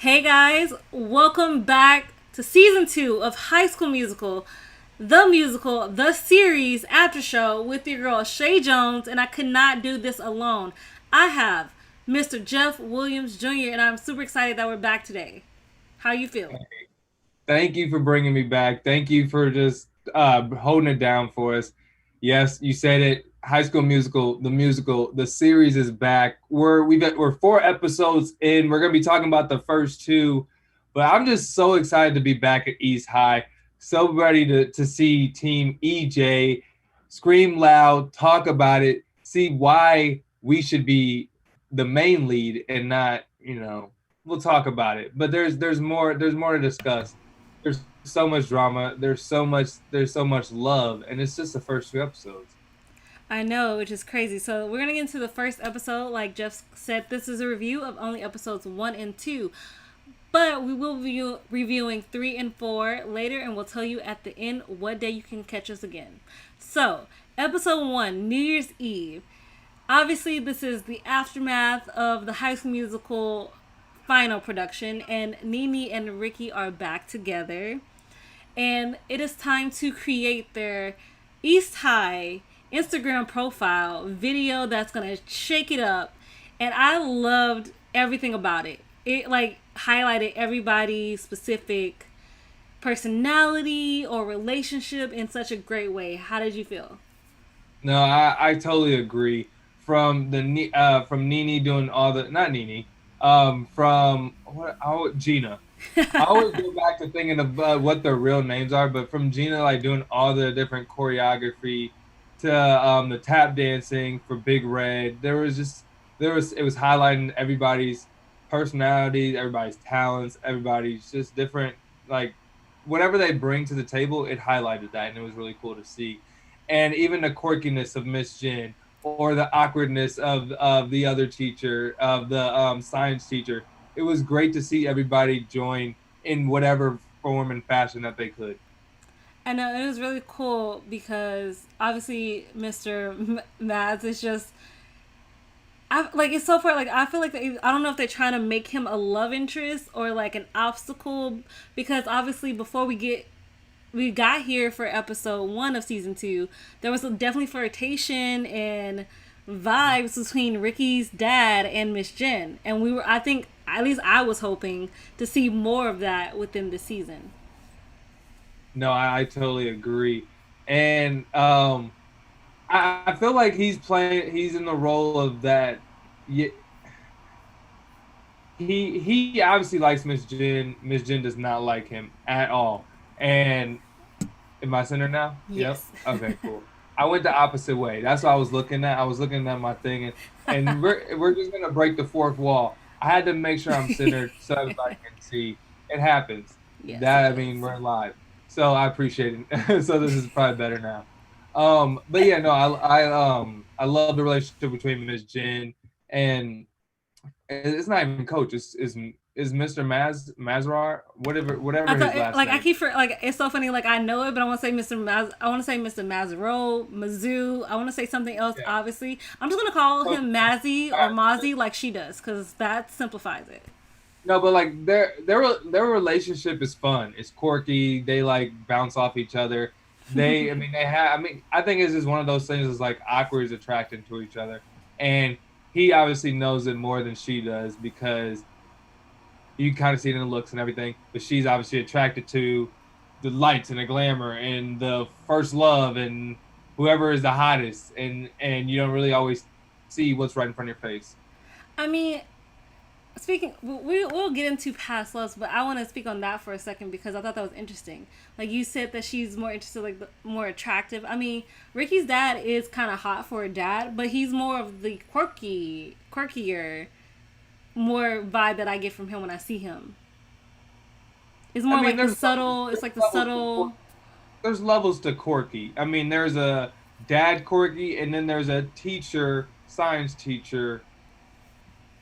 Hey guys, welcome back to season 2 of High School Musical, the series AfterShow with your girl Chae Jones, and I could not do this alone. I have Mr. Jeff Williams Jr., and I'm super excited that we're back today. How you feel? Thank you for bringing me back. Thank you for just holding it down for us. Yes, you said it. High School Musical, the series is back. We're 4 episodes in. We're gonna be talking about the first two, but I'm just so excited to be back at East High. So ready to see Team EJ scream loud, talk about it, see why we should be the main lead and not, we'll talk about it. But there's more to discuss. There's so much drama. There's so much love, and it's just the first 2 episodes. I know, which is crazy. So we're gonna get into the first episode. Like Jeff said, this is a review of only episodes 1 and 2. But we will be reviewing 3 and 4 later, and we'll tell you at the end what day you can catch us again. So, episode 1, New Year's Eve. Obviously, this is the aftermath of the High School Musical final production, and Nini and Ricky are back together. And it is time to create their East High Instagram profile video that's gonna shake it up. And I loved everything about it. It like highlighted everybody's specific personality or relationship in such a great way. How did you feel? No, I totally agree. From Nini doing all the not Nini, from Gina. I always go back to thinking of what their real names are, but from Gina like doing all the different choreography to the tap dancing for Big Red. It was highlighting everybody's personalities, everybody's talents, everybody's just different like whatever they bring to the table. It highlighted that, and it was really cool to see. And even the quirkiness of Miss Jenn or the awkwardness of the other teacher, of the science teacher. It was great to see everybody join in whatever form and fashion that they could. I know it was really cool because obviously Mr. Mads is just like it's so far like I feel like I don't know if they're trying to make him a love interest or like an obstacle because obviously before we got here for episode 1 of season 2, there was definitely flirtation and vibes between Ricky's dad and Miss Jenn, and we were I think at least I was hoping to see more of that within the season. No, I totally agree. And I feel like he's in the role of that. Yeah, he obviously likes Miss Jenn. Miss Jenn does not like him at all. And am I center now? Yep. Yes. Okay, cool. I went the opposite way. That's what I was looking at. I was looking at my thing, and we're just gonna break the fourth wall. I had to make sure I'm centered so everybody can see. It happens. Yes, it That I does. mean, we're live, so I appreciate it. So this is probably better now. But yeah, no, I love the relationship between Miss Jenn and it's not even coach. It's Mr. Mazrar, I whatever his thought last like I name. keep for like it's so funny like I know it but I want to say Mr. Maz I want to say Mr. Mazaro Mizzou I want to say something else Yeah. obviously I'm just gonna call Coach him Mazzy or Maz. Mozzie like she does because that simplifies it. No, but like their relationship is fun. It's quirky. They like bounce off each other. I mean, they have. I mean, I think it's just one of those things. Is like awkward is attracted to each other, and he obviously knows it more than she does because you kind of see it in the looks and everything. But she's obviously attracted to the lights and the glamour and the first love and whoever is the hottest, and you don't really always see what's right in front of your face. I mean, speaking we'll get into past loves but I want to speak on that for a second because I thought that was interesting. Like you said that she's more interested like more attractive. I mean, Ricky's dad is kind of hot for a dad but he's more of the quirkier more vibe that I get from him when I see him. It's I more mean, like the subtle. It's like the subtle. there's levels to quirky. I mean, there's a dad quirky, and then there's a teacher, science teacher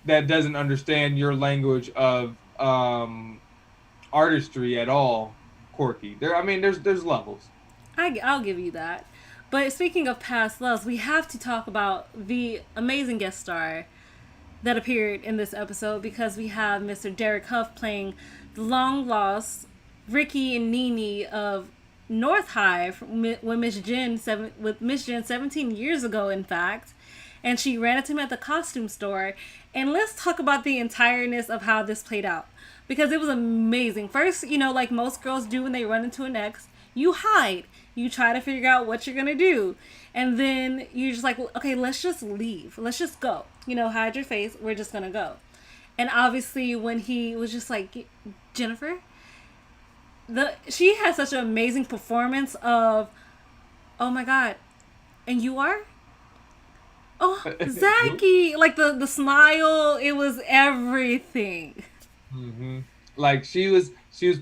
that doesn't understand your language of artistry at all. Quirky. I mean, there's levels. I'll give you that. But speaking of past loves, we have to talk about the amazing guest star, that appeared in this episode, because we have Mr. Derek Huff playing the long lost Ricky and Nini of North High with Miss Jenn 17 years ago, in fact. And she ran into him at the costume store. And let's talk about the entireness of how this played out, because it was amazing. First, like most girls do when they run into an ex, you hide. You try to figure out what you're going to do. And then you're just like, okay, let's just leave. Let's just go. Hide your face. We're just going to go. And obviously when he was just like, Jennifer, she had such an amazing performance of, oh my God, and you are? Oh, Zachy. Like the smile, it was everything. Mm-hmm. Like she was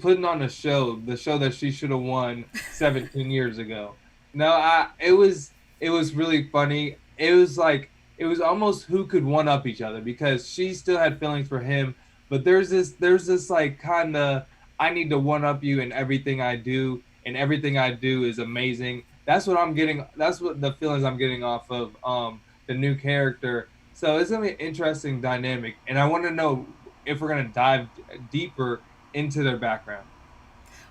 putting on the show that she should have won 17 years ago. No, it was really funny. It was almost who could one up each other, because she still had feelings for him, but there's this like kind of, I need to one up you in everything I do, and everything I do is amazing. That's what I'm getting. That's what the feelings I'm getting off of the new character. So it's gonna be an interesting dynamic, and I want to know if we're gonna dive deeper into their background.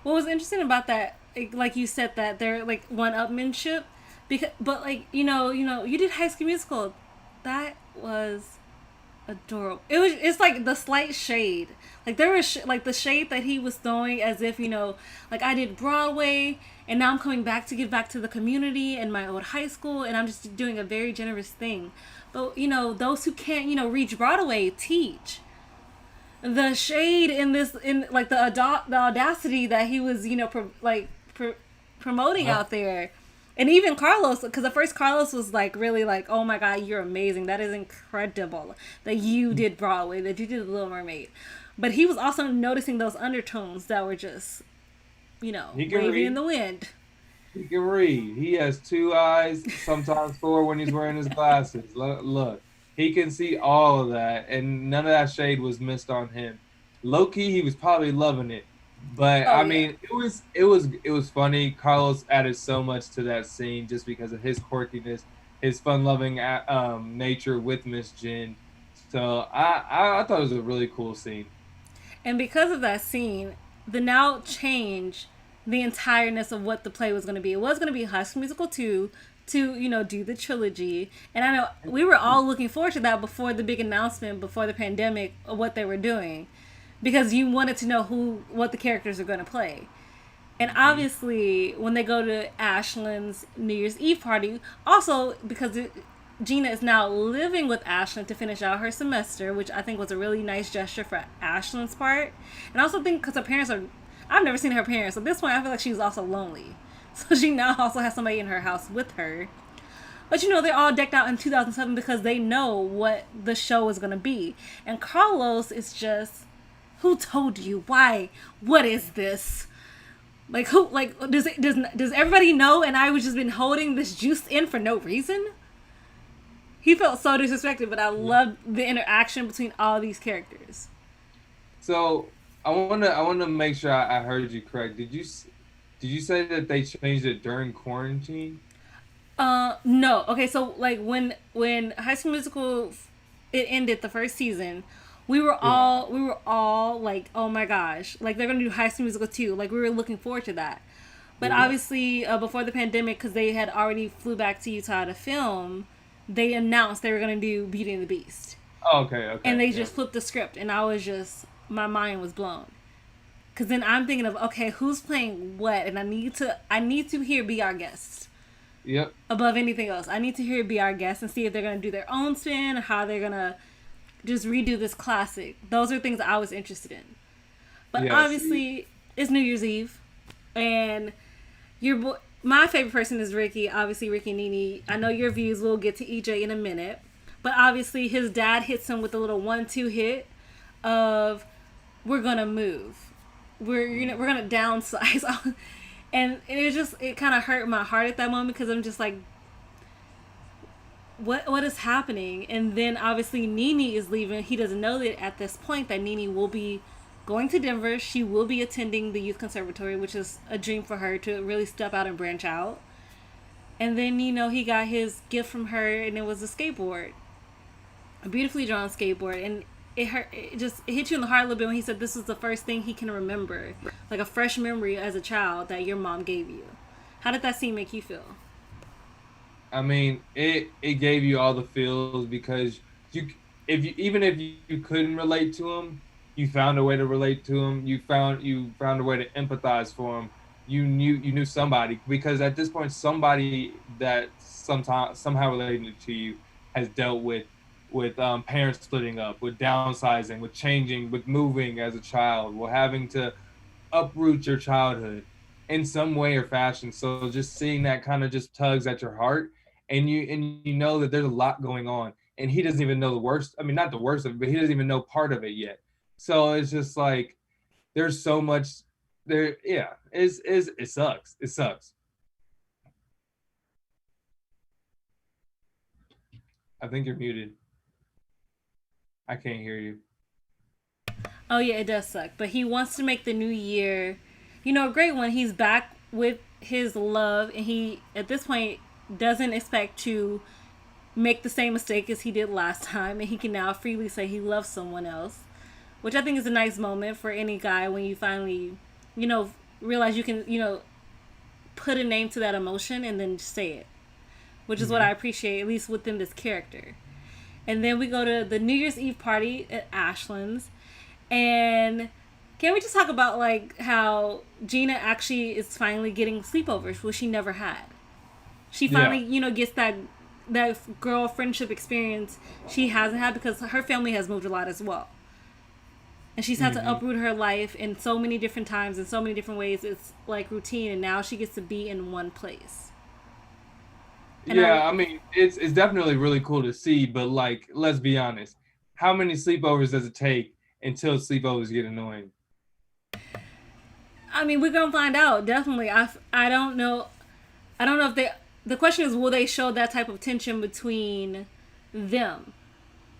What was interesting about that, like you said, that they're like one-upmanship, but like you did High School Musical, that was adorable. It's like the slight shade, like there was like the shade that he was throwing, as if like I did Broadway and now I'm coming back to give back to the community and my old high school, and I'm just doing a very generous thing. But those who can't reach Broadway, teach. The shade in this, in like the audacity that he was promoting out there. And even Carlos, because at first Carlos was like really like, oh my God, you're amazing, that is incredible that you did Broadway, that you did The Little Mermaid. But he was also noticing those undertones that were just waving in the wind. He can read. He has 2 eyes, sometimes 4 when he's wearing his glasses. Look, he can see all of that, and none of that shade was missed on him. Low key, he was probably loving it. But I mean, it was funny. Carlos added so much to that scene just because of his quirkiness, his fun-loving nature with Miss Jenn. So I thought it was a really cool scene. And because of that scene, the now changed the entireness of what the play was going to be. It was going to be High School Musical 2 to do the trilogy. And I know we were all looking forward to that before the big announcement, before the pandemic, of what they were doing, because you wanted to know what the characters are going to play. And obviously, when they go to Ashlyn's New Year's Eve party, also because Gina is now living with Ashlyn to finish out her semester, which I think was a really nice gesture for Ashlyn's part. And I also think because her parents I've never seen her parents, so at this point I feel like she's also lonely. So she now also has somebody in her house with her. But they're all decked out in 2007 because they know what the show is going to be. And Carlos is just, who told you? Why? What is this? Like, who? Like, does everybody know? And I was just been holding this juice in for no reason. He felt so disrespected, but I loved the interaction between all these characters. So I wanna make sure I heard you correct. Did you say that they changed it during quarantine? No. Okay, so like when High School Musical it ended, the first season, we were all like, oh my gosh, like they're gonna do High School Musical 2. Like we were looking forward to that. But obviously, before the pandemic, because they had already flew back to Utah to film, they announced they were gonna do Beauty and the Beast. Oh, okay. And they just flipped the script, and my mind was blown. Cause then I'm thinking of, okay, who's playing what, and I need to hear Be Our Guest. Yep. Above anything else, I need to hear Be Our Guest and see if they're gonna do their own spin, or how they're gonna just redo this classic. Those are things I was interested in. But obviously, it's New Year's Eve, and my favorite person is Ricky. Obviously, Ricky and Nini. I know your views. We'll get to EJ in a minute, but obviously, his dad hits him with a little 1-2 hit of, "We're gonna move. We're gonna downsize." And it kind of hurt my heart at that moment, because I'm just like, what is happening? And then obviously Nini is leaving. He doesn't know that at this point that Nini will be going to Denver. She will be attending the youth conservatory, which is a dream for her to really step out and branch out. And then he got his gift from her, and it was a skateboard. a beautifully drawn skateboard, and it hurt. It hit you in the heart a little bit when he said this was the first thing he can remember, like a fresh memory as a child that your mom gave you. How did that scene make you feel? I mean, it gave you all the feels because you if you even if you couldn't relate to him, you found a way to relate to him. You found a way to empathize for him. You knew somebody because at this point somebody that sometime somehow related to you has dealt with parents splitting up, with downsizing, with changing, with moving as a child, with having to uproot your childhood in some way or fashion. So just seeing that kind of just tugs at your heart, and you know that there's a lot going on, and he doesn't even know the worst. I mean, not the worst of it, but he doesn't even know part of it yet. So it's just like there's so much there. Yeah, it sucks. It sucks. I think you're muted. I can't hear you. Oh yeah, it does suck. But he wants to make the new year, you know, a great one. He's back with his love, and he at this point doesn't expect to make the same mistake as he did last time, and he can now freely say he loves someone else, which I think is a nice moment for any guy when you finally, you know, realize you can, you know, put a name to that emotion and then say it, which is what I Hmm. appreciate, at least within this character. And then we go to the New Year's Eve party at Ashlyn's, and can we just talk about like how Gina actually is finally getting sleepovers, which she never had. She finally, Yeah. you know, gets that girl friendship experience she hasn't had because her family has moved a lot as well. And she's had to Hmm. uproot her life in so many different times in so many different ways. It's like routine, and now she gets to be in one place. And I, Yeah, I mean, it's definitely really cool to see, but like, let's be honest. How many sleepovers does it take until sleepovers get annoying? I mean, we're gonna find out definitely. I don't know. I don't know if they. The question is, will they show that type of tension between them?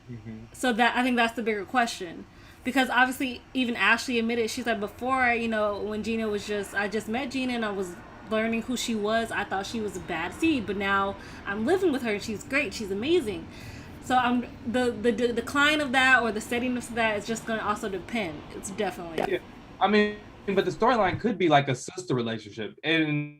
Hmm. So that I think that's the bigger question, because obviously even Ashley admitted she's like before, you know, when Gina was just I just met Gina and I was learning who she was. I thought she was a bad seed, but now I'm living with her and she's great. She's amazing. So I'm the decline of that or the steadiness of that is just going to also depend. It's definitely. Yeah, I mean, but the storyline could be like a sister relationship, and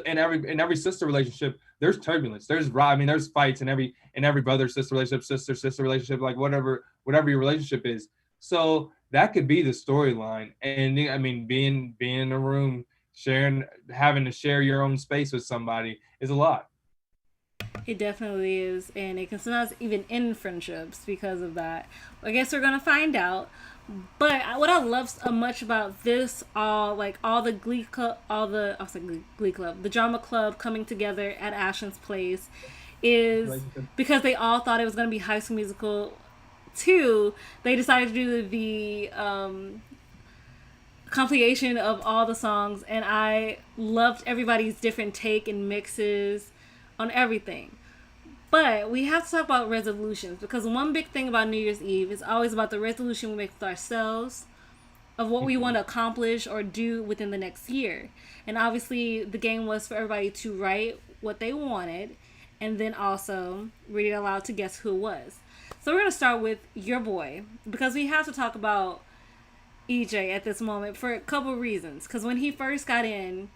in every sister relationship, there's turbulence. I mean, there's fights in every brother sister relationship, sister relationship, like whatever your relationship is. So that could be the storyline. And I mean, being in a room, sharing, having to share your own space with somebody is a lot. It definitely is, and it can sometimes even end friendships because of that. I guess we're gonna find out. But what I love so much about this, all the Glee Club, I was like Glee Club, the drama club coming together at Ashlyn's place, is Relationship. because they all thought it was gonna be High School Musical 2. They decided to do the compilation of all the songs, and I loved everybody's different take and mixes on everything. But we have to talk about resolutions because one big thing about New Year's Eve is always about the resolution we make with ourselves of what we want Mhm. to accomplish or do within the next year. And obviously, the game was for everybody to write what they wanted and then also read it aloud to guess who it was. So, we're going to start with your boy because we have to talk about EJ at this moment for a couple reasons. Because when he first got in,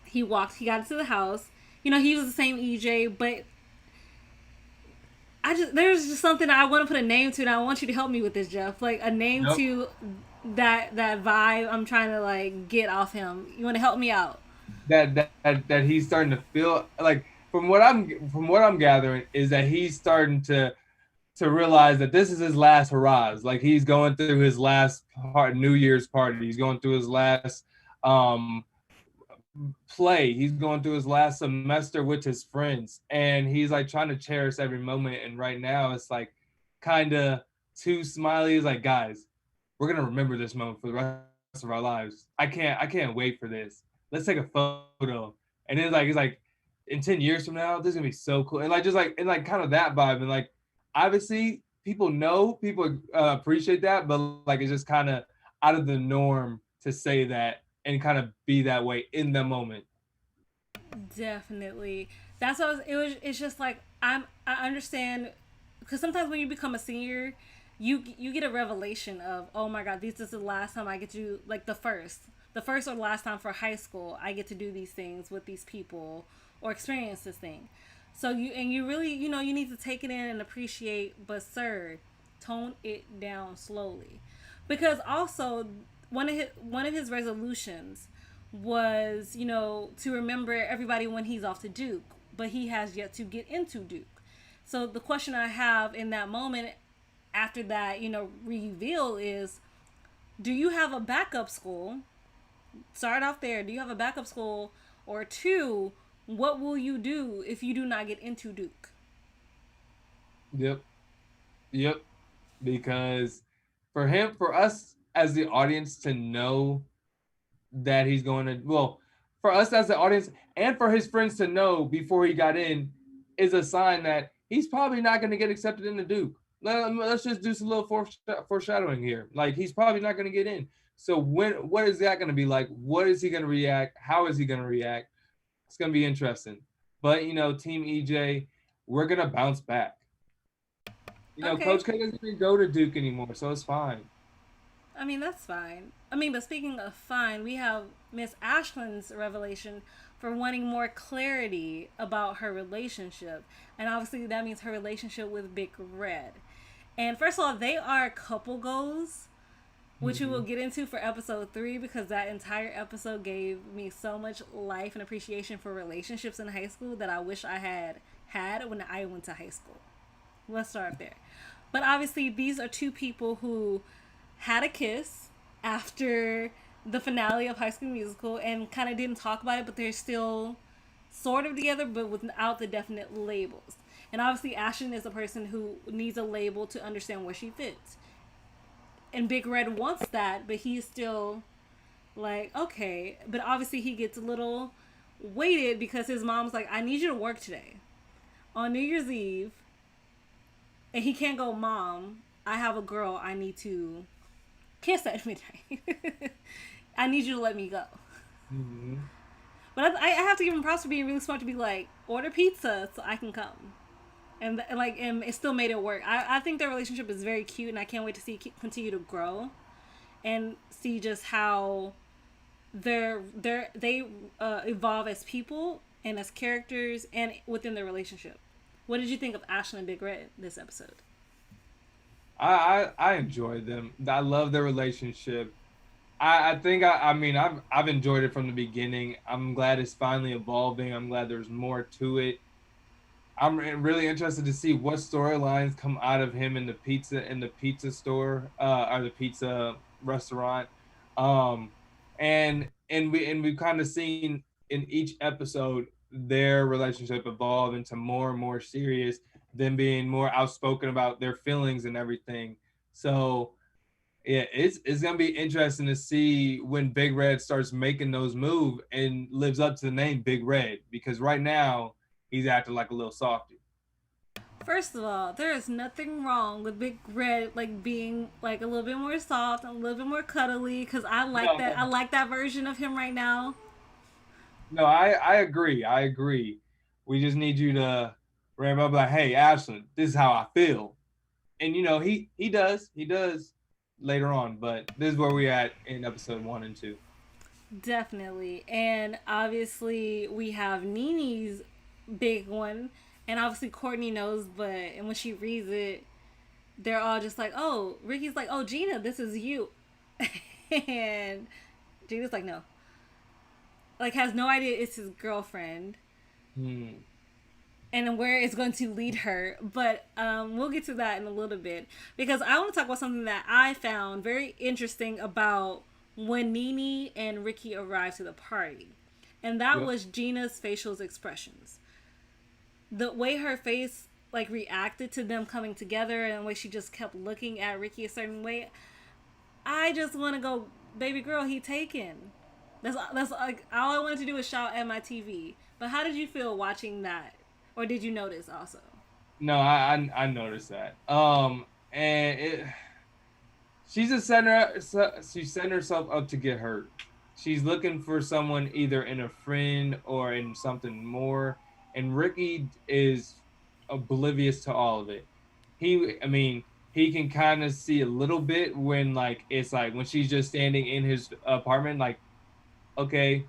he got into the house. You know, he was the same EJ, but there's just something I want to put a name to, and I want you to help me with this, Jeff. Like a name Yep. to that vibe I'm trying to like get off him. You want to help me out? That he's starting to feel like from what I'm gathering is that he's starting to realize that this is his last hurrahs. Like he's going through his last New Year's party. He's going through his last um, play. He's going through his last semester with his friends, and he's like trying to cherish every moment. And right now, it's like kind of too smiley. He's like, guys, we're gonna remember this moment for the rest of our lives. I can't wait for this. Let's take a photo. And then he's like, in 10 years from now, this is gonna be so cool. And like just like and like kind of that vibe. And like obviously people appreciate that, but like it's just kind of out of the norm to say that and kind of be that way in the moment. Definitely. That's what I was, it was. It's just like I understand because sometimes when you become a senior, you get a revelation of, oh my god, this is the last time I get to do, like, the first or last time for high school I get to do these things with these people or experience this thing. So you really, you need to take it in and appreciate, but sir, tone it down slowly, because also one of his resolutions was, to remember everybody when he's off to Duke, but he has yet to get into Duke. So the question I have in that moment after that, reveal is, do you have a backup school? Start off there. Do you have a backup school? Or two, what will you do if you do not get into Duke? Yep. Yep. Because for us as the audience to know that he's going to, well, for us as the audience and for his friends to know before he got in, is a sign that he's probably not going to get accepted into Duke. Let's just do some little foreshadowing here. Like, he's probably not going to get in. So what is that going to be like? What is he going to react? How is he going to react? It's going to be interesting. But, Team EJ, we're going to bounce back. Okay. Coach K doesn't even go to Duke anymore, so it's fine. I mean, that's fine. I mean, but speaking of fine, we have Miss Ashlyn's revelation for wanting more clarity about her relationship. And obviously, that means her relationship with Big Red. And first of all, they are couple goals, which we will get into for episode 3, because that entire episode gave me so much life and appreciation for relationships in high school that I wish I had when I went to high school. Let's start there. But obviously, these are two people who had a kiss after the finale of High School Musical and kind of didn't talk about it, but they're still sort of together, but without the definite labels. And obviously, Ashlyn is a person who needs a label to understand where she fits. And Big Red wants that, but he's still like, okay. But obviously, he gets a little weighted because his mom's like, I need you to work today on New Year's Eve. And he can't go, Mom, I have a girl I need to kiss at midnight. I need you to let me go. Mm-hmm. But I have to give him props for being really smart to be like, order pizza so I can come. And it still made it work. I think their relationship is very cute, and I can't wait to see it continue to grow and see just how they evolve as people and as characters and within their relationship. What did you think of Ashlyn and Big Red this episode? I enjoyed them. I love their relationship. I think I mean I've enjoyed it from the beginning. I'm glad it's finally evolving. I'm glad there's more to it. I'm really interested to see what storylines come out of him in the pizza store or the pizza restaurant. Um, and we've kind of seen in each episode their relationship evolve into more and more serious, them being more outspoken about their feelings and everything. So yeah, it's gonna be interesting to see when Big Red starts making those moves and lives up to the name Big Red, because right now he's acting like a little softy. First of all, there is nothing wrong with Big Red like being like a little bit more soft and a little bit more cuddly, because I like No, that. I like that version of him right now. no, I agree. I agree. We just need you to ramp up like, hey, Ashlyn, this is how I feel. And he does later on, but this is where we at in episode 1 and 2. Definitely. And obviously we have Nini's big one. And obviously Kourtney knows, but and when she reads it, they're all just like, oh, Ricky's like, oh, Gina, this is you. And Gina's like, no. Like, has no idea it's his girlfriend. Hmm. And where it's going to lead her. But we'll get to that in a little bit. Because I want to talk about something that I found very interesting about when Nini and Ricky arrived to the party. And that Yep. was Gina's facial expressions. The way her face like reacted to them coming together and the way she just kept looking at Ricky a certain way. I just want to go, baby girl, he taken. That's like all I wanted to do was shout at my TV. But how did you feel watching that? Or did you notice also? No, I noticed that. And she's a center. She's setting herself up to get hurt. She's looking for someone either in a friend or in something more. And Ricky is oblivious to all of it. I mean, he can kind of see a little bit when like it's like when she's just standing in his apartment, like, okay,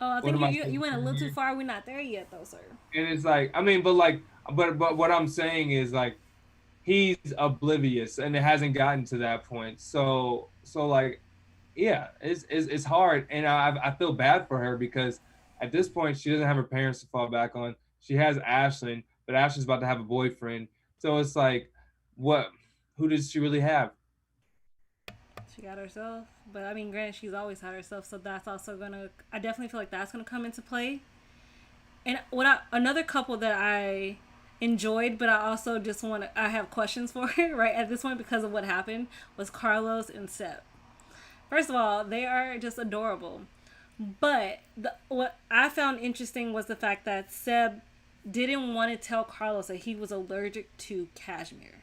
Oh, I what think am you, I you supposed you to went a do little too here? far. We're not there yet, though, sir. And it's like, I mean, but like, but what I'm saying is like he's oblivious and it hasn't gotten to that point. So like, yeah, it's hard, and I feel bad for her because at this point she doesn't have her parents to fall back on. She has Ashlyn, but Ashlyn's about to have a boyfriend, so it's like, what? Who does she really have? She got herself, but I mean, granted, she's always had herself, so that's also gonna. I definitely feel like that's gonna come into play. And another couple that I enjoyed, but I also just want to. I have questions for it right at this point because of what happened was Carlos and Seth. First of all, they are just adorable. But what I found interesting was the fact that Seb didn't want to tell Carlos that he was allergic to cashmere.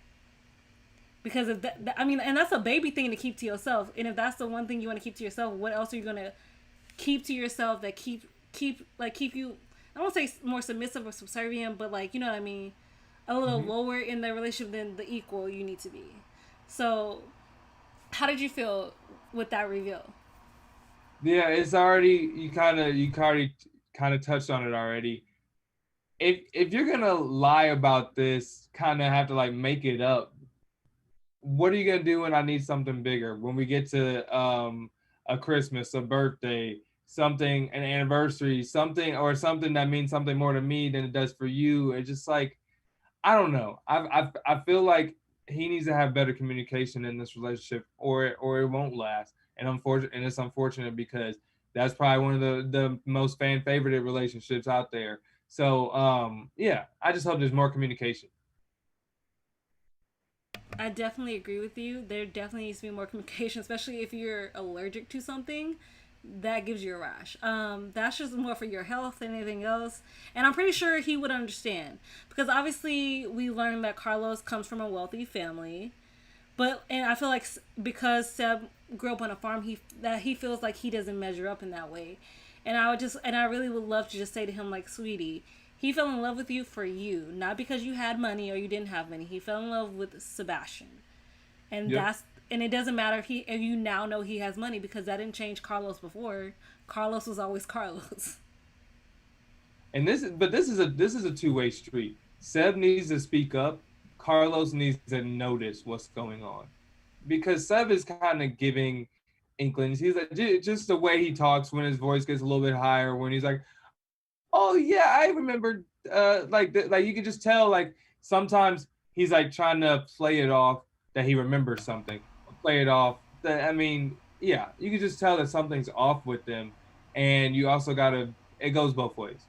Because if I mean, and that's a baby thing to keep to yourself. And if that's the one thing you want to keep to yourself, what else are you gonna keep to yourself that keep you? I don't say more submissive or subservient, but like you know what I mean, a little Mm-hmm. lower in the relationship than the equal you need to be. So, how did you feel with that reveal? Yeah, it's already you already kind of touched on it already. If you're gonna lie about this, kind of have to like make it up. What are you gonna do when I need something bigger? When we get to a Christmas, a birthday, something, an anniversary, something, or something that means something more to me than it does for you. It's just like I don't know. I feel like he needs to have better communication in this relationship, or it won't last. And it's unfortunate because that's probably one of the most fan favorite relationships out there. So yeah, I just hope there's more communication. I definitely agree with you. There definitely needs to be more communication, especially if you're allergic to something that gives you a rash. That's just more for your health than anything else. And I'm pretty sure he would understand because obviously we learned that Carlos comes from a wealthy family, but and I feel like because Seb grew up on a farm, he feels like he doesn't measure up in that way. And I really would love to just say to him like, sweetie, he fell in love with you for you, not because you had money or you didn't have money. He fell in love with Sebastian, and Yep. it doesn't matter if you now know he has money because that didn't change Carlos before. Carlos was always Carlos. And this is a two-way street. Seb needs to speak up. Carlos needs to notice what's going on because Seb is kind of giving inklings. He's like just the way he talks when his voice gets a little bit higher. When he's like, "Oh yeah, I remember." Like you can just tell. Like sometimes he's like trying to play it off that he remembers something. Play it off. That I mean, yeah, you can just tell that something's off with them, and you also gotta. It goes both ways.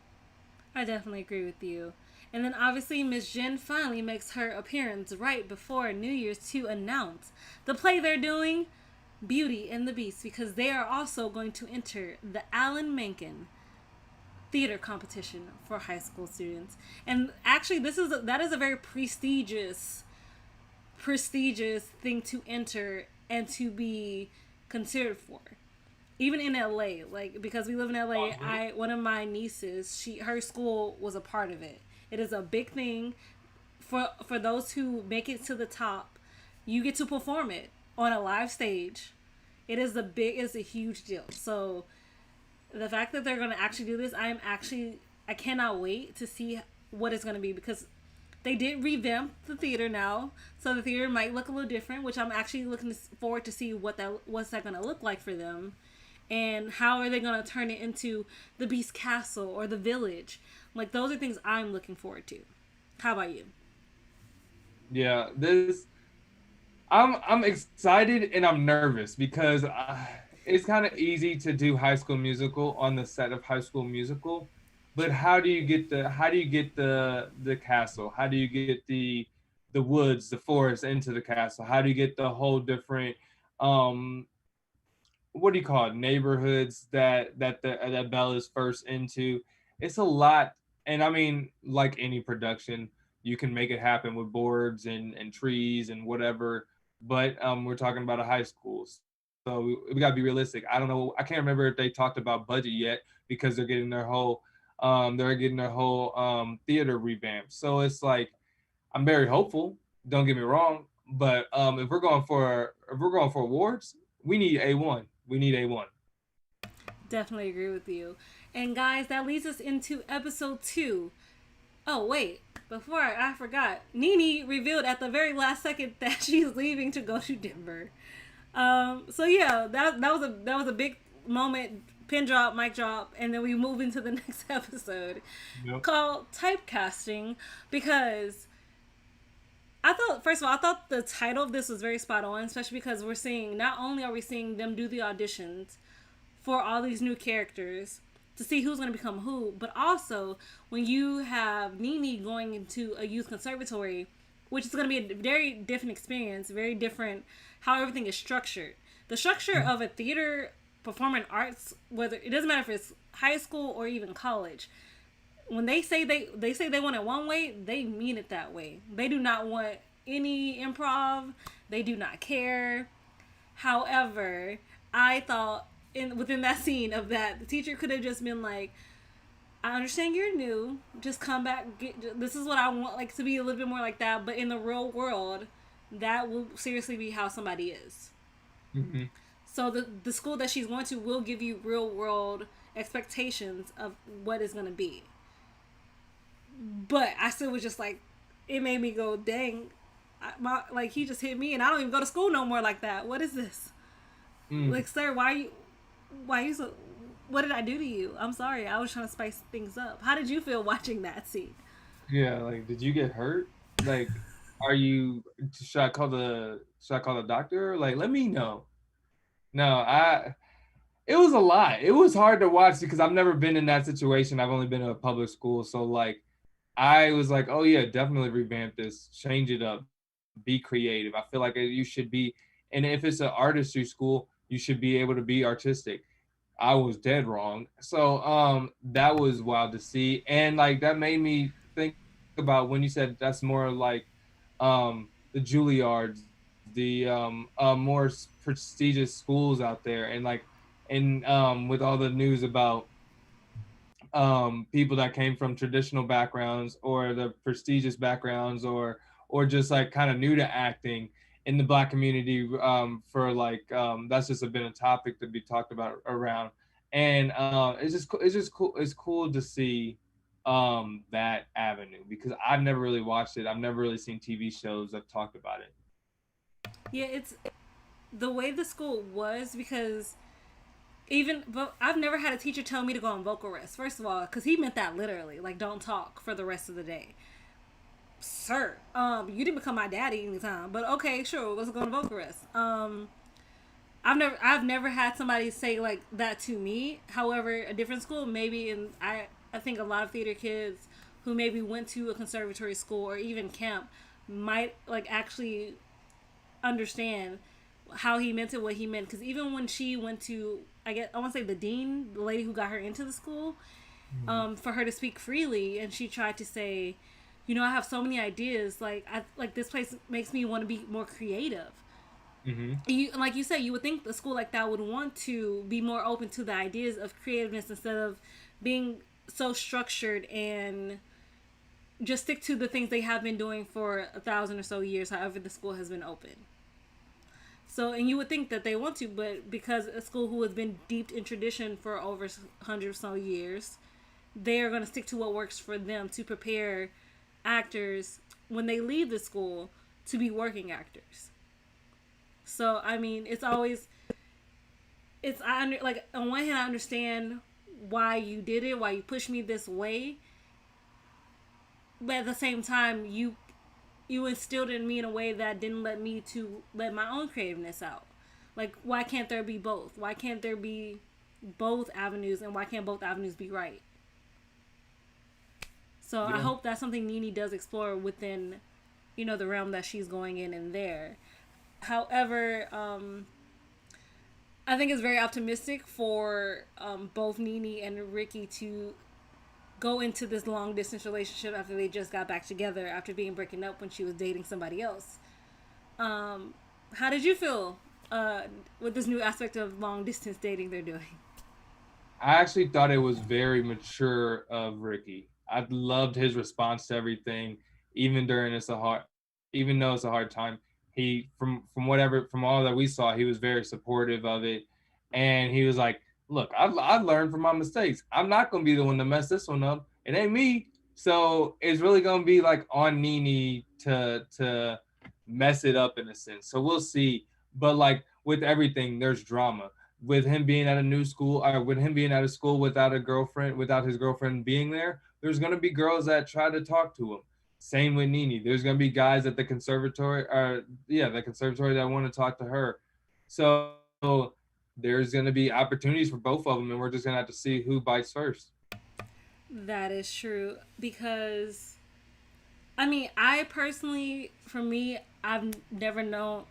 I definitely agree with you. And then obviously Miss Jenn finally makes her appearance right before New Year's to announce the play they're doing, Beauty and the Beast, because they are also going to enter the Alan Menken theater competition for high school students. And actually that is a very prestigious thing to enter and to be considered for. Even in LA, like because we live in LA, Mhm. I one of my nieces, her school was a part of it. It is a big thing for those who make it to the top. You get to perform it on a live stage. It's a huge deal. So the fact that they're going to actually do this, I cannot wait to see what it's going to be because they did revamp the theater now, so the theater might look a little different, which I'm actually looking forward to see what's that going to look like for them, and how are they going to turn it into the Beast Castle or the Village. Like those are things I'm looking forward to. How about you? Yeah, this I'm excited and I'm nervous because it's kind of easy to do High School Musical on the set of High School Musical, but True. how do you get the castle? How do you get the woods, the forest into the castle? How do you get the whole different um what do you call it, neighborhoods that Belle is first into? It's a lot, and I mean, like any production, you can make it happen with boards and trees and whatever. But we're talking about a high school, so we got to be realistic. I don't know. I can't remember if they talked about budget yet because they're getting their whole theater revamped. So it's like I'm very hopeful. Don't get me wrong, but if we're going for awards, we need A1. We need A1. Definitely agree with you. And guys, that leads us into episode 2. Oh, wait. Before I forgot, Nini revealed at the very last second that she's leaving to go to Denver. So yeah, that was a big moment, pin drop, mic drop, and then we move into the next episode Yep. called Typecasting, because I thought, first of all, I thought the title of this was very spot on, especially because we're seeing, not only are we seeing them do the auditions for all these new characters to see who's going to become who, but also when you have Nini going into a youth conservatory, which is going to be a very different experience, very different how everything is structured. The structure of a theater performing arts, whether it doesn't matter if it's high school or even college, when they want it one way, they mean it that way. They do not want any improv. They do not care. However, I thought within that scene of that, the teacher could have just been like, I understand you're new. Just come back. This is what I want, like, to be a little bit more like that. But in the real world, that will seriously be how somebody is. Mm-hmm. So the school that she's going to will give you real world expectations of what is going to be. But I still was just like, it made me go, dang, like he just hit me, and I don't even go to school no more like that. What is this? Like, sir, why you so? What did I do to you? I'm sorry. I was trying to spice things up. How did you feel watching that scene? Yeah, like, did you get hurt? Like, are you? Should I call the doctor? Like, let me know. No, I. It was a lot. It was hard to watch because I've never been in that situation. I've only been in a public school, so like, I was like, oh yeah, definitely revamp this, change it up, be creative. I feel like you should be, and if it's an artistry school, you should be able to be artistic. I was dead wrong. So that was wild to see. And like that made me think about when you said that's more like the Juilliards, the more prestigious schools out there, and like and with all the news about people that came from traditional backgrounds or the prestigious backgrounds or just like kind of new to acting in the black community for like that's just been a topic to be talked about around and it's just cool it's cool to see that avenue because I've never really watched it. I've never really seen TV shows that talked about it. Yeah, it's the way the school was, because even but I've never had a teacher tell me to go on vocal rest. First of all, because he meant that literally, like, don't talk for the rest of the day, sir. You didn't become my daddy anytime, but okay, sure, let's go on vocal rest. I've never had somebody say like that to me. However, a different school, maybe, and I think a lot of theater kids who maybe went to a conservatory school or even camp might like actually understand how he meant it, what he meant. Because even when she went to, I want to say the dean, the lady who got her into the school, for her to speak freely, and she tried to say, I have so many ideas. Like this place makes me want to be more creative. Mm-hmm. Like you said, you would think a school like that would want to be more open to the ideas of creativeness instead of being so structured and just stick to the things they have been doing for 1,000 or so years, however the school has been open. So, and you would think that they want to, but because a school who has been deeped in tradition for over 100 or so years, they are going to stick to what works for them to prepare actors when they leave the school to be working actors. So, I mean, like, on one hand, I understand why you did it, why you pushed me this way, but at the same time, you instilled in me in a way that didn't let me to let my own creativeness out. Like, why can't there be both? Why can't there be both avenues, and why can't both avenues be right? So I Yeah. hope that's something Nini does explore within, the realm that she's going in there. However, I think it's very optimistic for both Nini and Ricky to go into this long distance relationship after they just got back together after being breaking up when she was dating somebody else. How did you feel with this new aspect of long distance dating they're doing? I actually thought it was very mature of Ricky. I loved his response to everything. even during even though it's a hard time. He from all that we saw, he was very supportive of it, and he was like, "Look, I've learned from my mistakes. I'm not gonna be the one to mess this one up. It ain't me." So it's really gonna be like on Nini to mess it up in a sense. So we'll see. But like with everything, there's drama. With him being at a new school, or with him being at a school without a girlfriend, without his girlfriend being there, there's gonna be girls that try to talk to him. Same with Nini. There's gonna be guys at the conservatory, or yeah, the conservatory that want to talk to her. So there's gonna be opportunities for both of them, and we're just gonna have to see who bites first. That is true because I mean, I personally, for me, I've never known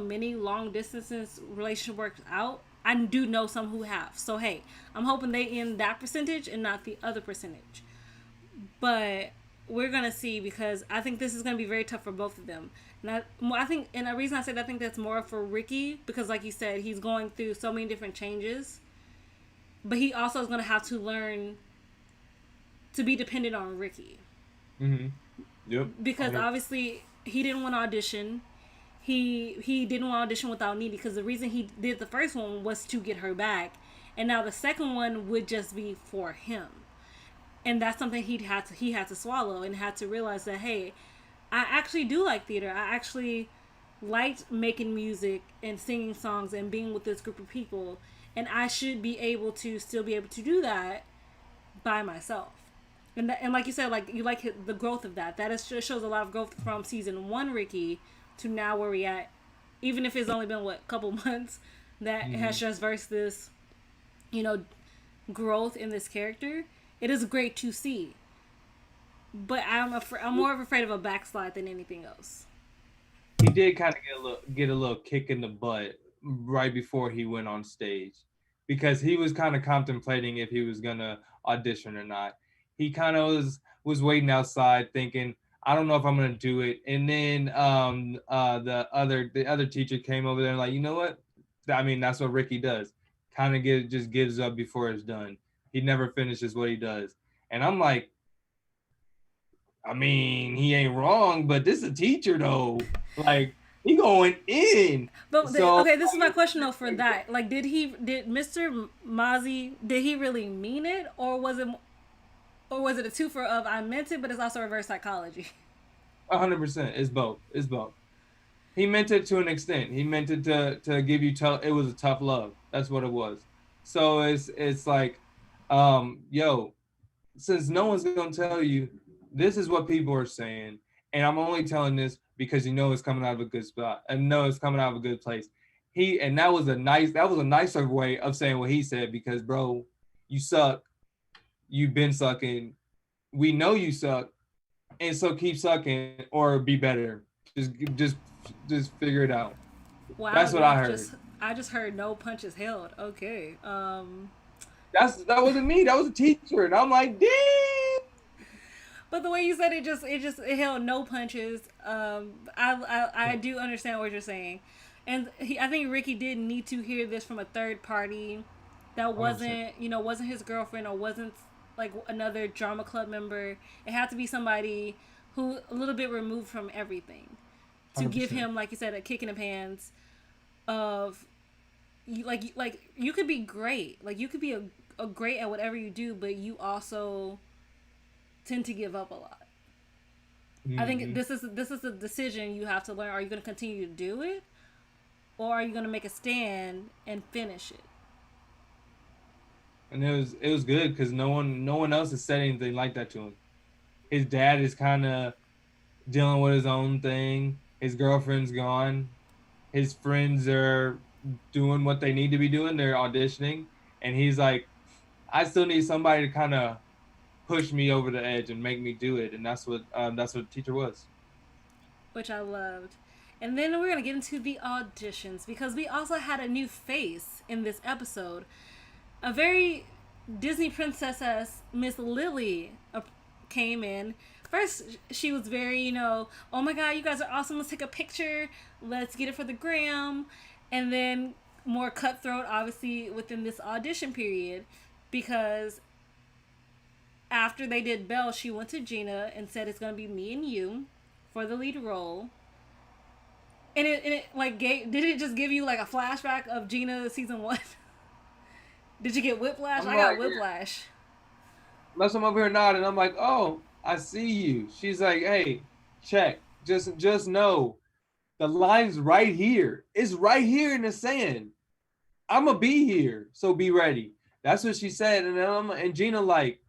many long distances relationship works out. I do know some who have. So hey, I'm hoping they in that percentage and not the other percentage. But we're gonna see because I think this is gonna be very tough for both of them. I think, and the reason I said I think that's more for Ricky because, like you said, he's going through so many different changes, but he also is gonna have to learn to be dependent on Ricky. Mm-hmm. Yep. Because obviously he didn't want to audition. He didn't want to audition without Nini because the reason he did the first one was to get her back, and now the second one would just be for him, and that's something he had to swallow and had to realize that hey, I actually do like theater. I actually liked making music and singing songs and being with this group of people, and I should be able to still be able to do that by myself. And like you said, like you like the growth of that. That is, shows a lot of growth from season one Ricky to now where we at. Even if it's only been what couple months, that has just versed this, you know, growth in this character. It is great to see. But I'm more of afraid of a backslide than anything else. He did kind of get a little kick in the butt right before he went on stage, because he was kind of contemplating if he was gonna audition or not. He kind of was waiting outside thinking, I don't know if I'm gonna do it. And then the other teacher came over there and like, you know what? I mean, that's what Ricky does. Kind of just gives up before it's done. He never finishes what he does. And I'm like, I mean, he ain't wrong, but this is a teacher though. Like he going in. So Okay, this is my question though for that. Like, did Mr. Mozzie, did he really mean it, or was it a twofer of I meant it, but it's also reverse psychology? 100%. It's both. It's both. He meant it to an extent. He meant it to give you tough. It was a tough love. That's what it was. So it's like, yo, since no one's gonna tell you, this is what people are saying, and I'm only telling this because you know it's coming out of a good spot, and know it's coming out of a good place. That was a nicer way of saying what he said, because bro, you suck. You've been sucking. We know you suck, and so keep sucking or be better. Just just figure it out. Wow, That's what I heard. I just heard no punches held. Okay. That wasn't me. That was a teacher, and I'm like, damn. But the way you said it held no punches. I do understand what you're saying, and I think Ricky did need to hear this from a third party that 100%. wasn't his girlfriend or wasn't like another drama club member. It had to be somebody who a little bit removed from everything to give 100%. him, like you said, a kick in the pants of like you could be great, like you could be a great at whatever you do, but you also tend to give up a lot. I think this is a decision you have to learn. Are you going to continue to do it, or are you going to make a stand and finish it? And it was good because no one else has said anything like that to him. His dad is kind of dealing with his own thing. His girlfriend's gone. His friends are doing what they need to be doing. They're auditioning, and he's like, I still need somebody to kind of push me over the edge and make me do it. And that's what the teacher was. Which I loved. And then we're going to get into the auditions because we also had a new face in this episode. A very Disney princess as Miss Lily came in. First, she was very, oh my god, you guys are awesome. Let's take a picture. Let's get it for the gram. And then more cutthroat, obviously, within this audition period, because after they did Belle, she went to Gina and said it's gonna be me and you for the lead role. And it like did it just give you like a flashback of Gina season 1? Did you get whiplash? I'm I got like, whiplash. unless I'm over here nodding, I'm like, oh, I see you. She's like, hey, check. Just know the line's right here. It's right here in the sand. I'ma be here, so be ready. That's what she said. And Gina like,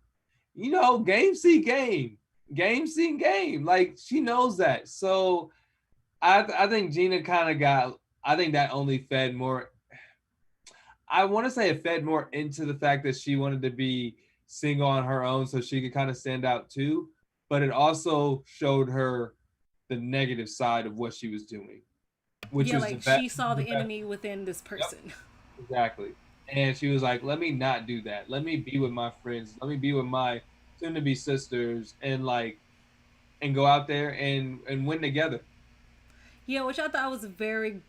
game see game, game see game. Like she knows that. So I think Gina kind of got. I think that only fed more. I want to say it fed more into the fact that she wanted to be single on her own, so she could kind of stand out too. But it also showed her the negative side of what she was doing, which Yeah, was the like best. she saw The the best. enemy within this Yep, person. exactly. And she was like, "Let me not do that. Let me be with my friends. Let me be with my soon-to-be sisters, and go out there and win together." Yeah, which I thought was very.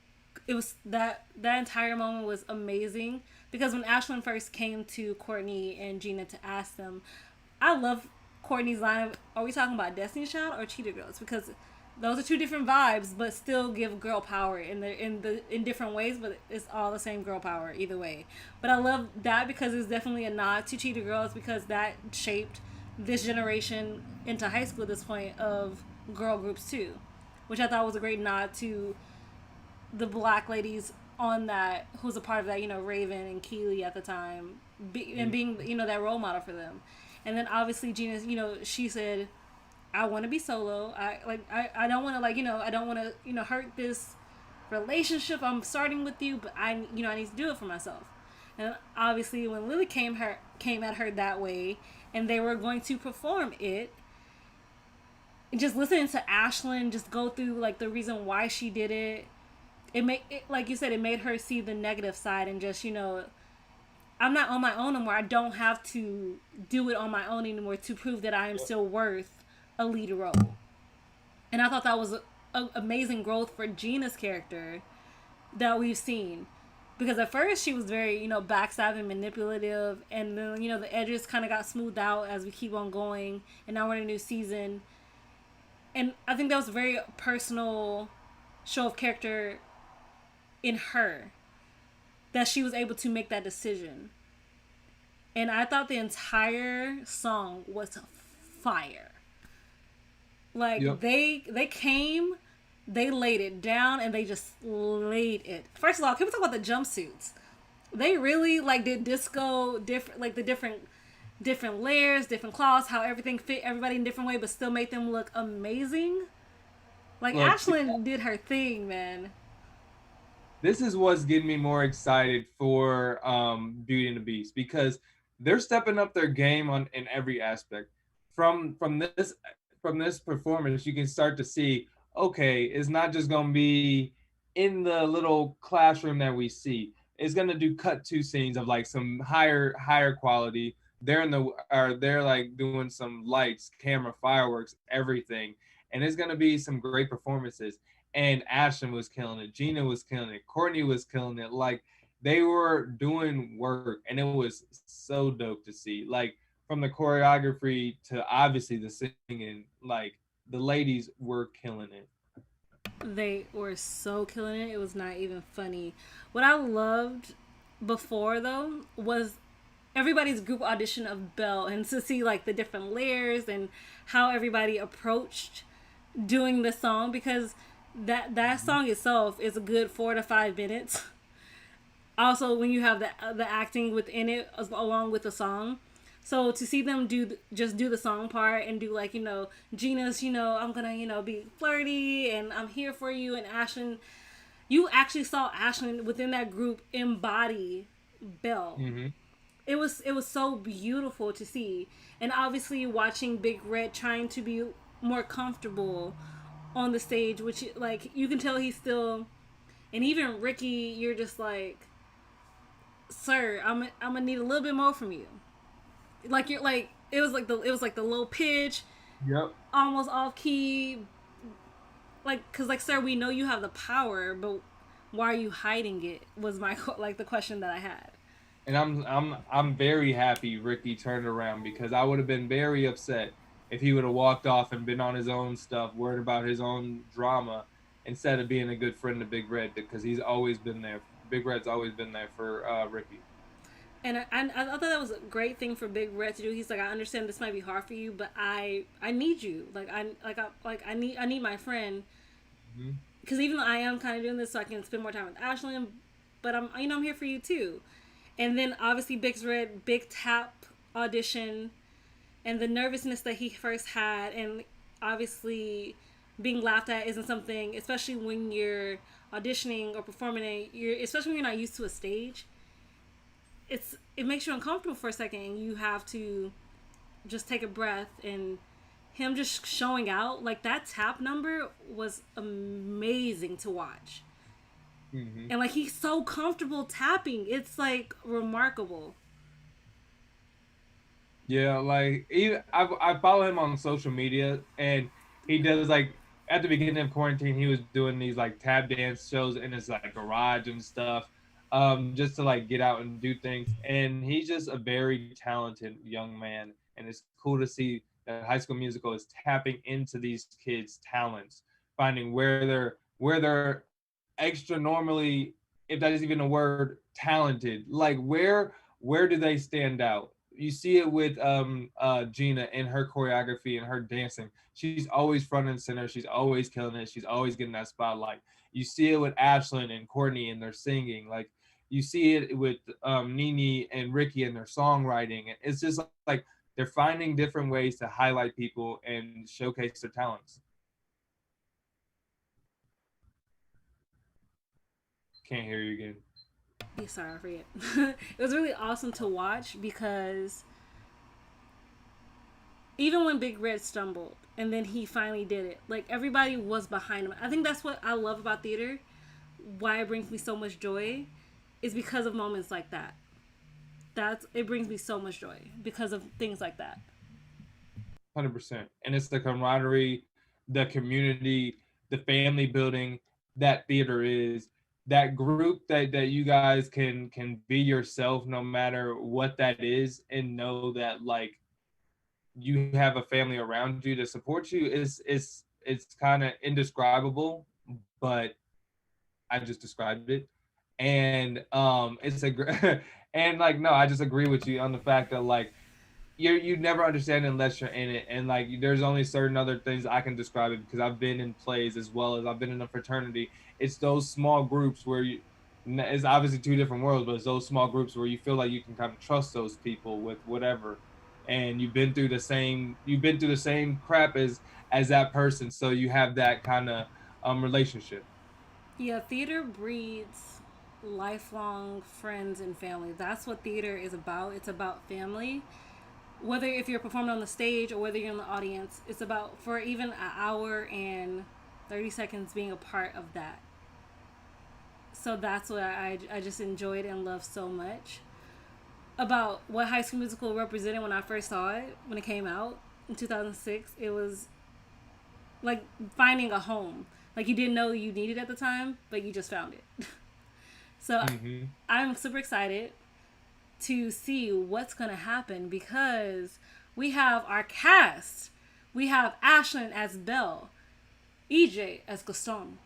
It was that entire moment was amazing because when Ashlyn first came to Kourtney and Gina to ask them, I love Kourtney's line of, "Are we talking about Destiny's Child or Cheetah Girls?" Because those are two different vibes, but still give girl power in different ways. But it's all the same girl power either way. But I love that because it's definitely a nod to Cheetah Girls because that shaped this generation into high school at this point of girl groups too, which I thought was a great nod to the black ladies on that who was a part of that, Raven and Keely at the time, and being, that role model for them. And then obviously Gina, she said, I want to be solo. I don't want to I don't want to, hurt this relationship I'm starting with you, but I need to do it for myself. And obviously when Lily came at her that way and they were going to perform it, and just listening to Ashlyn just go through like the reason why she did it, it made it, like you said, it made her see the negative side and just, I'm not on my own anymore. I don't have to do it on my own anymore to prove that I am still worth a lead role. And I thought that was a amazing growth for Gina's character that we've seen. Because at first she was very, backstabbing, manipulative, and then, the edges kind of got smoothed out as we keep on going, and now we're in a new season. And I think that was a very personal show of character in her that she was able to make that decision. And I thought the entire song was fire. Like Yep. they came, they laid it down, and they just laid it. First of all, can we talk about the jumpsuits? They really like did disco different, like the different layers, different cloths, how everything fit everybody in a different way, but still made them look amazing. Like Look, Ashlyn did her thing, man. this is what's getting me more excited for Beauty and the Beast because they're stepping up their game on in every aspect. From this performance, you can start to see, okay, it's not just gonna be in the little classroom that we see. It's gonna do cut to scenes of like some higher quality. They're like doing some lights, camera, fireworks, everything, and it's gonna be some great performances. And Ashlyn was killing it, Gina was killing it, Kourtney was killing it. Like they were doing work, and it was so dope to see. Like from the choreography to obviously the singing, like the ladies were killing it. They were so killing it. It was not even funny. What I loved before though was everybody's group audition of Belle and to see like the different layers and how everybody approached doing the song because that song itself is a good 4 to 5 minutes. Also, when you have the acting within it along with the song, so to see them just do the song part and do like Gina's I'm gonna be flirty and I'm here for you, and Ashlyn, you actually saw Ashlyn within that group embody Belle. Mm-hmm. It was so beautiful to see, and obviously watching Big Red trying to be more comfortable on the stage, which like you can tell he's still, and even Ricky, you're just like, sir, I'm gonna need a little bit more from you. Like you're like it was like the low pitch, Yep. almost off key, like because like sir, we know you have the power, but why are you hiding it? Was my like the question that I had. And I'm very happy Ricky turned around because I would have been very upset if he would have walked off and been on his own stuff, worried about his own drama, instead of being a good friend to Big Red, because he's always been there. Big Red's always been there for Ricky. And I thought that was a great thing for Big Red to do. He's like, I understand this might be hard for you, but I need you. I need my friend, Hmm. because even though I am kind of doing this so I can spend more time with Ashlyn, but I'm here for you too. And then obviously Big Red big tap audition, and the nervousness that he first had, and obviously being laughed at isn't something, especially when you're auditioning or performing it, you're especially when you're not used to a stage. It makes you uncomfortable for a second, and you have to just take a breath. And him just showing out like that tap number was amazing to watch. Hmm. And like he's so comfortable tapping, it's like remarkable. Yeah, like even I follow him on social media, and he does like at the beginning of quarantine, he was doing these like tap dance shows in his like garage and stuff, just to like get out and do things. And he's just a very talented young man, and it's cool to see that High School Musical is tapping into these kids' talents, finding where they're extra normally, if that is even a word, talented. Like where do they stand out? You see it with Gina and her choreography and her dancing. She's always front and center. She's always killing it. She's always getting that spotlight. You see it with Ashlyn and Kourtney and their singing. Like you see it with Nini and Ricky and their songwriting. It's just like they're finding different ways to highlight people and showcase their talents. Can't hear you again. Yeah, sorry, I forget. It was really awesome to watch because even when Big Red stumbled and then he finally did it, like everybody was behind him. I think that's what I love about theater. Why it brings me so much joy is because of moments like that. That's it brings me so much joy because of things like that. 100%. And it's the camaraderie, the community, the family building that theater is. That group that you guys can be yourself no matter what that is, and know that like you have a family around you to support you is kind of indescribable, but I just described it. And it's a and like no, I just agree with you on the fact that like you never understand it unless you're in it. And like there's only certain other things I can describe it, because I've been in plays as well as I've been in a fraternity. It's those small groups where you, it's obviously two different worlds, but it's those small groups where you feel like you can kind of trust those people with whatever, and you've been through the same crap as that person, so you have that kind of relationship. Yeah, theater breeds lifelong friends and family. That's what theater is about. It's about family. Whether if you're performing on the stage or whether you're in the audience, it's about for even an hour and 30 seconds being a part of that. So that's what I just enjoyed and loved so much about what High School Musical represented when I first saw it when it came out in 2006. It was like finding a home. Like you didn't know you needed at the time, but you just found it. So Hmm. I'm super excited to see what's going to happen because we have our cast. We have Ashlyn as Belle, EJ as Gaston.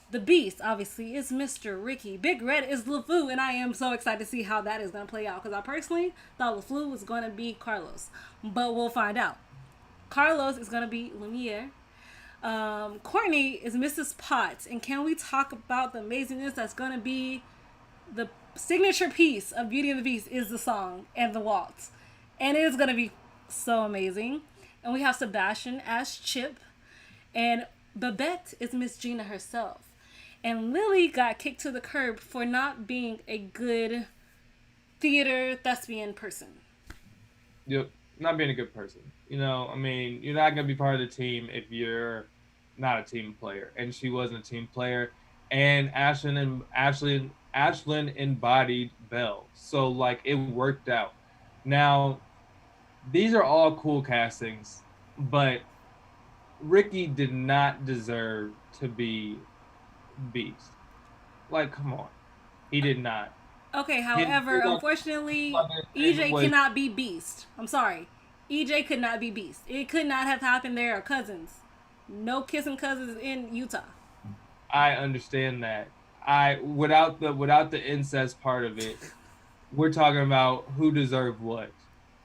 The Beast, obviously, is Mr. Ricky. Big Red is LeFou, and I am so excited to see how that is going to play out because I personally thought LeFou was going to be Carlos, but we'll find out. Carlos is going to be Lumiere. Kourtney is Mrs. Potts, and can we talk about the amazingness that's going to be the signature piece of Beauty and the Beast is the song and the waltz, and it is going to be so amazing. And we have Sebastian as Chip, and Babette is Miss Gina herself. And Lily got kicked to the curb for not being a good theater thespian person. Yep, not being a good person. I mean, you're not gonna be part of the team if you're not a team player. And she wasn't a team player. And Ashlyn embodied Belle, so like it worked out. Now these are all cool castings, but Ricky did not deserve to be Beast. Like, come on, he did not. Okay, His, however, his unfortunately, audition EJ was, cannot be Beast. I'm sorry. EJ could not be Beast. It could not have happened there. Cousins. No kissing cousins in Utah. I understand that. Without the incest part of it, we're talking about who deserved what.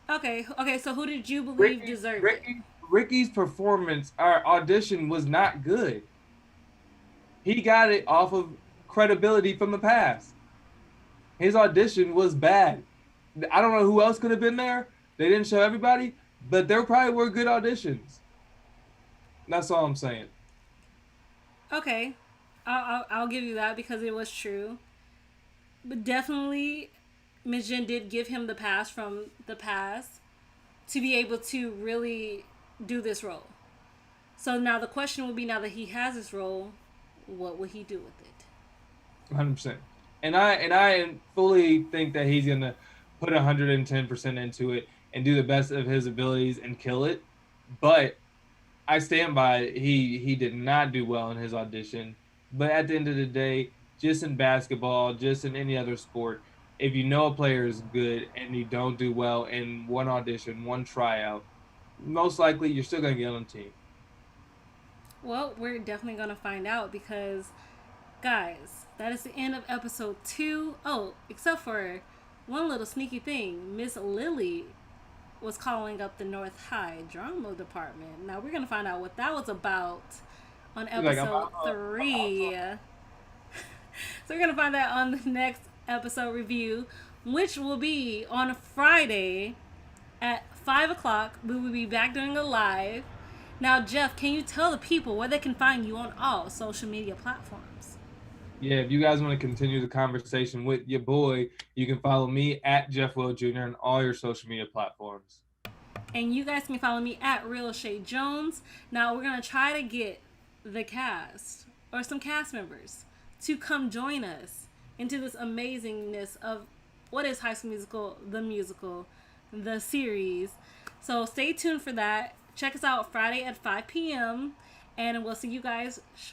Okay, so who did you believe Ricky, deserved it? Ricky's performance, our audition was not good. He got it off of credibility from the past. His audition was bad. I don't know who else could have been there. They didn't show everybody, but there probably were good auditions. That's all I'm saying. Okay, I'll give you that because it was true. But definitely, Ms. Jen did give him the pass from the past to be able to really do this role. So now the question will be, now that he has this role, what will he do with it? 100%. And I fully think that he's gonna put 110% into it and do the best of his abilities and kill it. But I stand by it. He did not do well in his audition. But at the end of the day, just in basketball, just in any other sport, if you know a player is good and you don't do well in one audition, one tryout, most likely you're still gonna get on the team. Well, we're definitely going to find out because, guys, that is the end of episode 2. Oh, except for one little sneaky thing. Miss Lily was calling up the North High Drama Department. Now, we're going to find out what that was about on He's like, episode 3. So, we're going to find that on the next episode review, which will be on Friday at 5 o'clock. We will be back doing a live. Now, Jeff, can you tell the people where they can find you on all social media platforms? yeah, if you guys want to continue the conversation with your boy, you can follow me at Jeff Will Jr. on all your social media platforms. And you guys can follow me at Real Chae Jones. Now, we're going to try to get the cast or some cast members to come join us into this amazingness of what is High School Musical, the series. So stay tuned for that. Check us out Friday at 5 p.m. And we'll see you guys shortly.